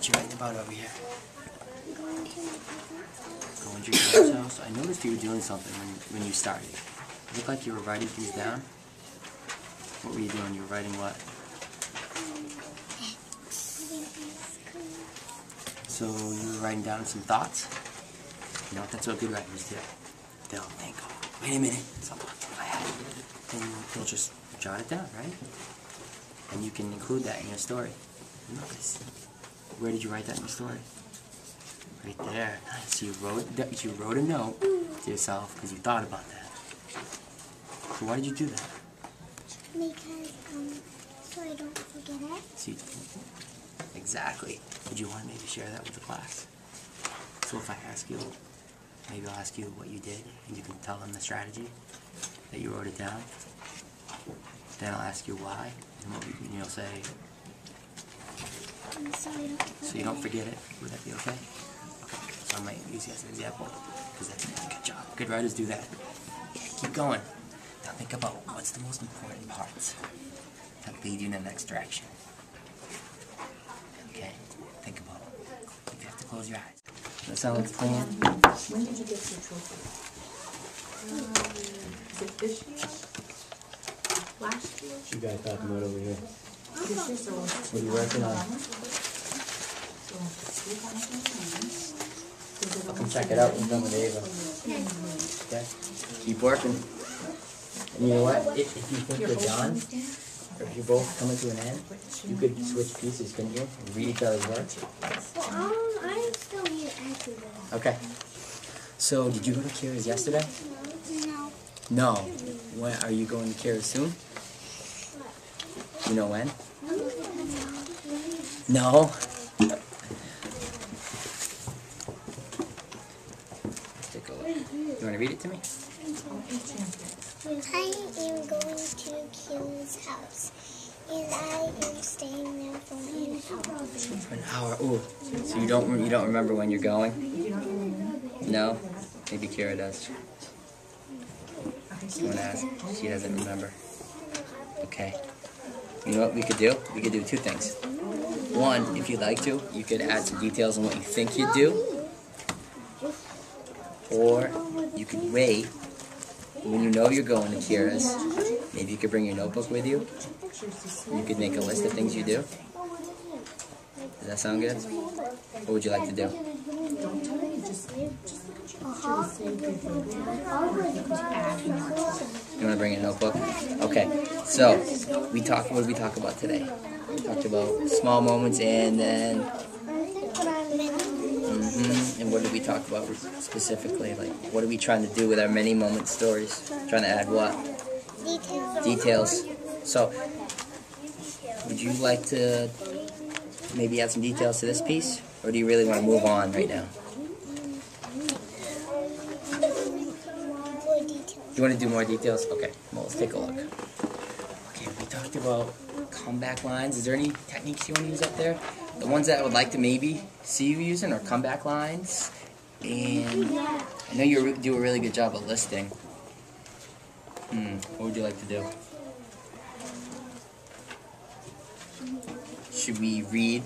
What you writing about over here? Going to your parents' house? I noticed you were doing something when you started. It looked like you were writing things down. What were you doing? You were writing what? So you were writing down some thoughts? You know, that's what good writers do. They'll think, oh, wait a minute, something in my head. And they'll just jot it down, right? And you can include that in your story. Nice. Where did you write that in your story? Right there. Nice. So you wrote a note to yourself because you thought about that. So why did you do that? Because, so I don't forget it. See, exactly. Would you want to maybe share that with the class? So if I ask you, maybe I'll ask you what you did, and you can tell them the strategy that you wrote it down. Then I'll ask you why, and what you'll say. So you don't forget it. Would that be okay? Okay. So I might use you as an example, because that's a good job. Good writers do that. Keep going. Now think about what's the most important parts that lead you in the next direction. Okay? Think about it. You have to close your eyes. Does that sound like a plan? When did you get your trophy? Is it this year? Last year? What you guys talking about over here? This year, so What are you working on? I'll come check it out when I'm done with Ava. Okay? Keep working. And you know what? If you think you're done, or if you're both coming to an end, you could switch pieces, couldn't you? And read each other's work. Well, I still need to answer that. Okay. So, did you go to Kira's yesterday? No. No. When are you going to Kira's soon? You know when? No. Let's take a look. You want to read it to me? I am going to Kim's house, and I am staying there for an hour. For an hour. Ooh. So you don't remember when you're going? No. Maybe Kira does. You want to ask? She doesn't remember. Okay. You know what we could do? We could do two things. One, if you'd like to, you could add some details on what you think you'd do. Or you could wait. When you know you're going to Kira's, maybe you could bring your notebook with you. You could make a list of things you do. Does that sound good? What would you like to do? You want to bring a notebook? Okay. So, what did we talk about today? We talked about small moments and then... And what did we talk about specifically? Like, what are we trying to do with our many moment stories? Trying to add what? Details. So, would you like to maybe add some details to this piece? Or do you really want to move on right now? You want to do more details? Okay, well, let's take a look. Okay, we talked about comeback lines. Is there any techniques you want to use up there? The ones that I would like to maybe see you using are comeback lines. And I know you do a really good job of listing. What would you like to do? Should we read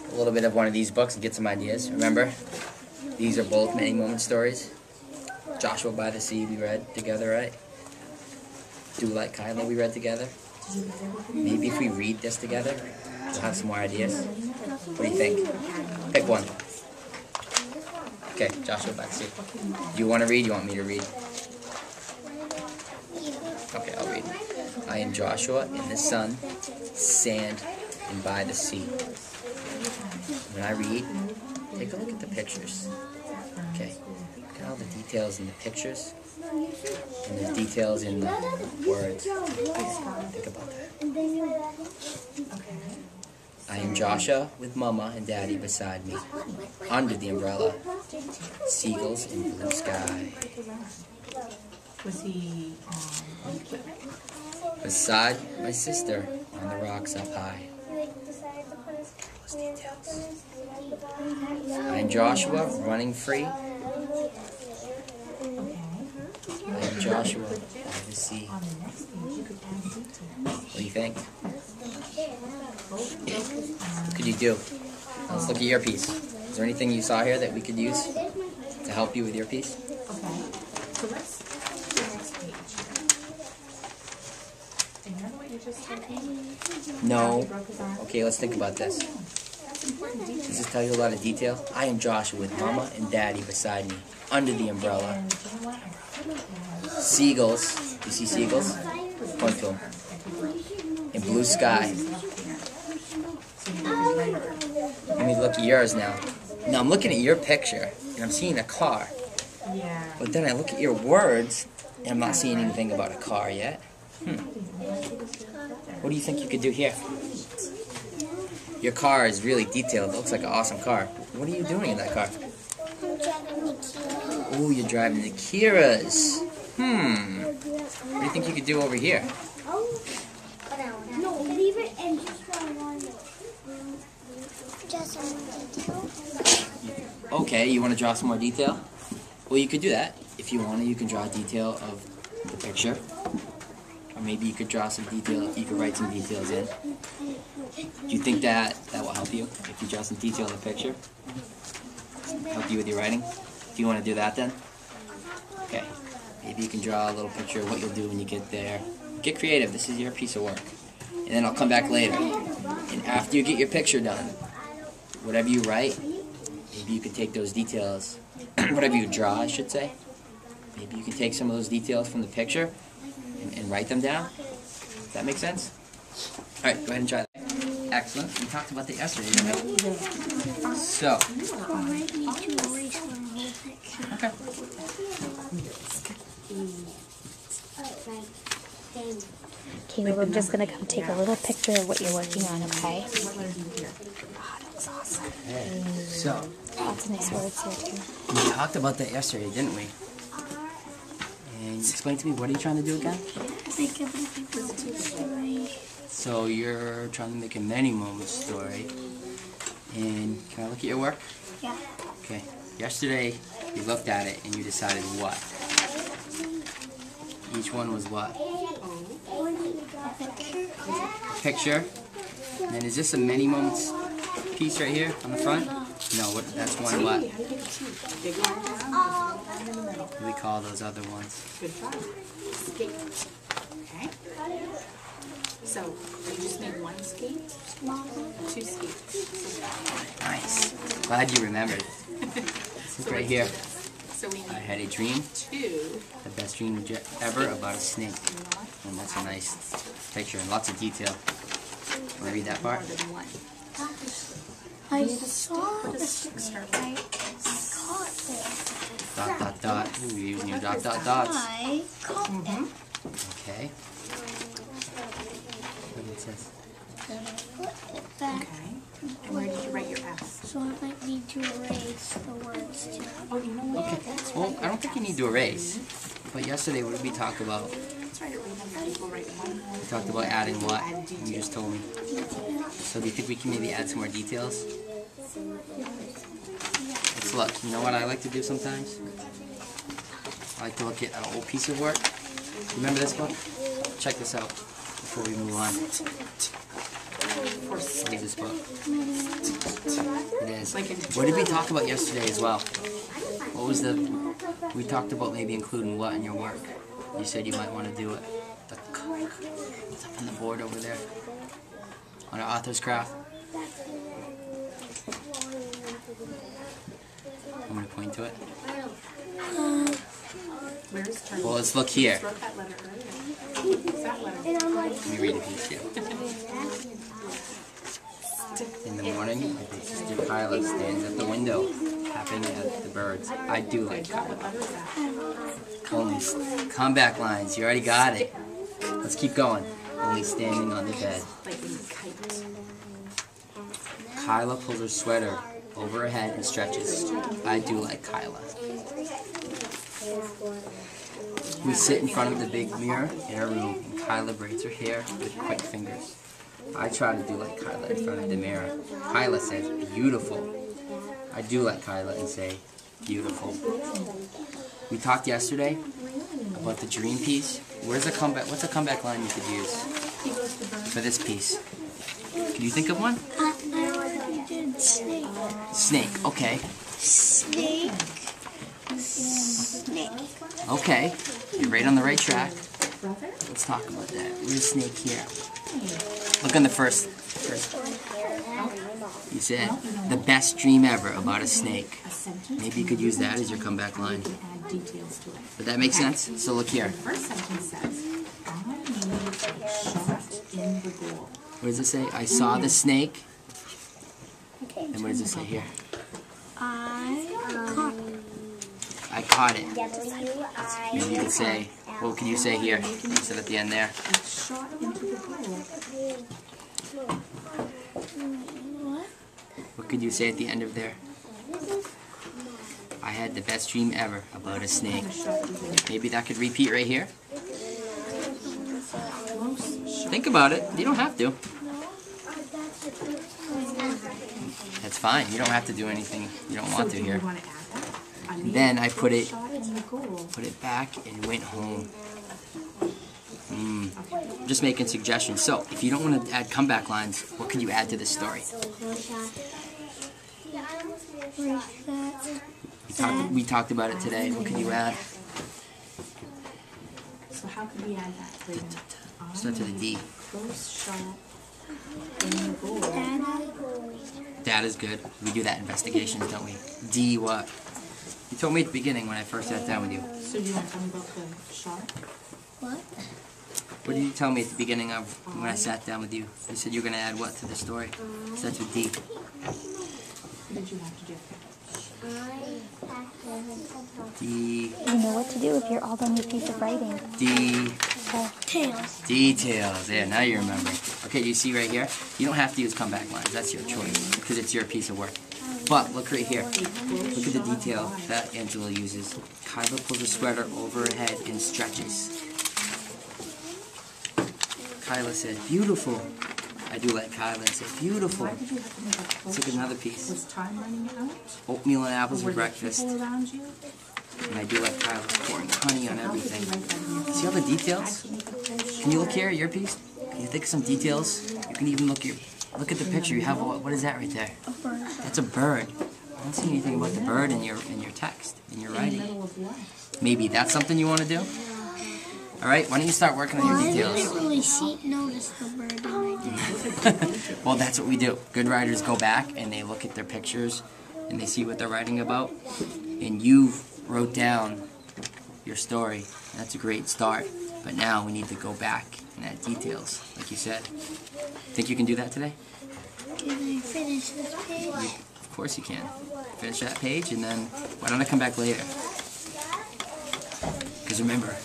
a little bit of one of these books and get some ideas? Remember, these are both many moment stories. Joshua by the Sea we read together, right? Do Like Kyla we read together. Maybe if we read this together, we'll have some more ideas. What do you think? Pick one. Okay, Joshua by the Sea. Do you want to read? Do you want me to read? Okay, I'll read. I am Joshua in the sun, sand, and by the sea. When I read, take a look at the pictures. Okay, look at all the details in the pictures, and the details in the words. Think about that. I am Joshua with Mama and Daddy beside me, under the umbrella, seagulls in blue sky. Was he Beside my sister on the rocks up high. I am Joshua running free. I am Joshua by the sea. What do you think? What could you do? Let's look at your piece. Is there anything you saw here that we could use to help you with your piece? Okay. So let's do the next page. And remember what you just told me? No. He broke his arm. Okay, let's think about this. That's important detail. Does this tell you a lot of detail? I am Joshua with Mama and Daddy beside me, under the umbrella. And you know what? I really have Seagulls. You see seagulls? Point to them. And blue sky. Let me look at yours now. Now I'm looking at your picture, and I'm seeing a car. Yeah. But then I look at your words, and I'm not seeing anything about a car yet. What do you think you could do here? Your car is really detailed. It looks like an awesome car. What are you doing in that car? I'm driving the Kia. Oh, you're driving the Kiras. What do you think you could do over here? No, leave it and just one. Just some detail. Okay, you want to draw some more detail? Well, you could do that. If you want to, you can draw a detail of the picture. Or maybe you could draw some detail, you could write some details in. Do you think that will help you? If you draw some detail in the picture? Help you with your writing? Do you want to do that then? Okay. Maybe you can draw a little picture of what you'll do when you get there. Get creative. This is your piece of work. And then I'll come back later. And after you get your picture done, whatever you write, maybe you could take those details, whatever you draw, I should say. Maybe you can take some of those details from the picture and write them down. Does that make sense? All right, go ahead and try that. Excellent. We talked about that yesterday, didn't we? So. I might need to erase one whole picture. Okay. Caleb, I'm just going to come take a little picture of what you're working on, okay? What letter do you hear? Oh, that's awesome. Okay. So. Lots of nice words here, too. We talked about that yesterday, didn't we? And explain to me, what are you trying to do again? Make a story. So you're trying to make a many moments story. And can I look at your work? Yeah. Okay. Yesterday, you looked at it and you decided what? Each one was what? Picture. And then is this a many moments piece right here on the front? No, that's one what? What do we call those other ones? Good job. Skate. Okay. So, you just made one skate? Two skates. Nice. Glad you remembered. This is right here. So we I need had a dream, two. the best dream ever about a snake. And that's a nice picture and lots of detail. Want to read that part? More than one. I saw What the does stick start with? I caught it. Dot, dot, dot. Ooh, you're using your dot, dot, dots. I caught it. Okay. What it says. Then I put it back. Okay. And where did you write your S? So I might need to erase the words too. Oh, you know what? Okay. Well, I don't think you need to erase. But yesterday, what did we talk about? Let's write it right under. We'll write one. We talked about adding what? You just told me. So do you think we can maybe add some more details? Let's look. You know what I like to do sometimes? I like to look at an old piece of work. Remember this book? Check this out before we move on. What is this book? It is. What did we talk about yesterday as well? What was we talked about maybe including what in your work? You said you might want to do it. It's up on the board over there. On our author's craft. I'm going to point to it. Where's Charlie? Well, let's look here. Wrote that letter earlier. What's that letter? Let me read a piece here. In the morning, Sister Kyla stands at the window, tapping at the birds. I do like Kyla. Only comeback lines. You already got it. Let's keep going. Only standing on the bed. Like in a kite. Kyla pulls her sweater over her head and stretches. I do like Kyla. We sit in front of the big mirror in our room, and Kyla braids her hair with quick fingers. I try to do like Kyla in front of the mirror. Kyla says, beautiful. I do like Kyla and say, beautiful. We talked yesterday about the dream piece. What's a comeback line you could use for this piece? Can you think of one? I know what it is. did snake. Snake, okay. Snake. Snake. Okay, you're right on the right track. Let's talk about that. Where's snake here? Look on the first. You said, the best dream ever about a snake. Maybe you could use that as your comeback line. Does that make sense? So look here. First sentence says, I made a shot in the goal. What does it say? I saw the snake. And what does it say here? I caught it. Maybe you could say, what can you say here? You said at the end there. A shot into the goal. What could you say at the end of there? I had the best dream ever about a snake. Maybe that could repeat right here. Think about it. You don't have to. That's fine. You don't have to do anything you don't want to here. And then I put it back and went home. Just making suggestions. So, if you don't want to add comeback lines, what could you add to this story? We talked about it today. What could you add? So how could we add that? Start to the D. Close shot in the goal. That is good. We do that in investigations, don't we? D what? You told me at the beginning when I first sat down with you. So do you want to tell me about the shot? What? What did you tell me at the beginning of when I sat down with you? You said you were going to add what to the story? Starts with D. What did you have to do? D. You know what to do if you're all done your piece of writing. D. Okay. Tails. Details. Yeah, now you're remembering. Okay, you see right here? You don't have to use comeback lines. That's your choice because it's your piece of work. But look right here. Look at the detail that Angela uses. Kyla pulls a sweater over her head and stretches. Kyla said, beautiful. I do like Kyla. I said, beautiful. Why did you have to make a close Let's look at another piece. Was time running out? Oatmeal and apples Were for there breakfast. people around you? And I do like Kyla pouring honey on How could you everything. write that in your See all the details? Can you look here at your piece? Can you think of some details? You can even look at the picture. You have what is that right there? A bird. That's a bird. I don't see anything about the bird in your text, in your in the writing. middle of what? Maybe that's something you want to do? Alright, why don't you start working on your I details? didn't really notice the bird in my day. Well, that's what we do. Good writers go back and they look at their pictures and they see what they're writing about. And you wrote down your story. That's a great start. But now we need to go back and add details, like you said. Think you can do that today? Can I finish this page? Of course you can. Finish that page and then why don't I come back later? Because remember,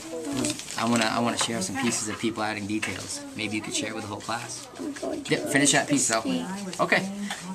I want to share some pieces of people adding details. Maybe you could share with the whole class. I'm going Yeah, finish that piece though. When I was Okay. playing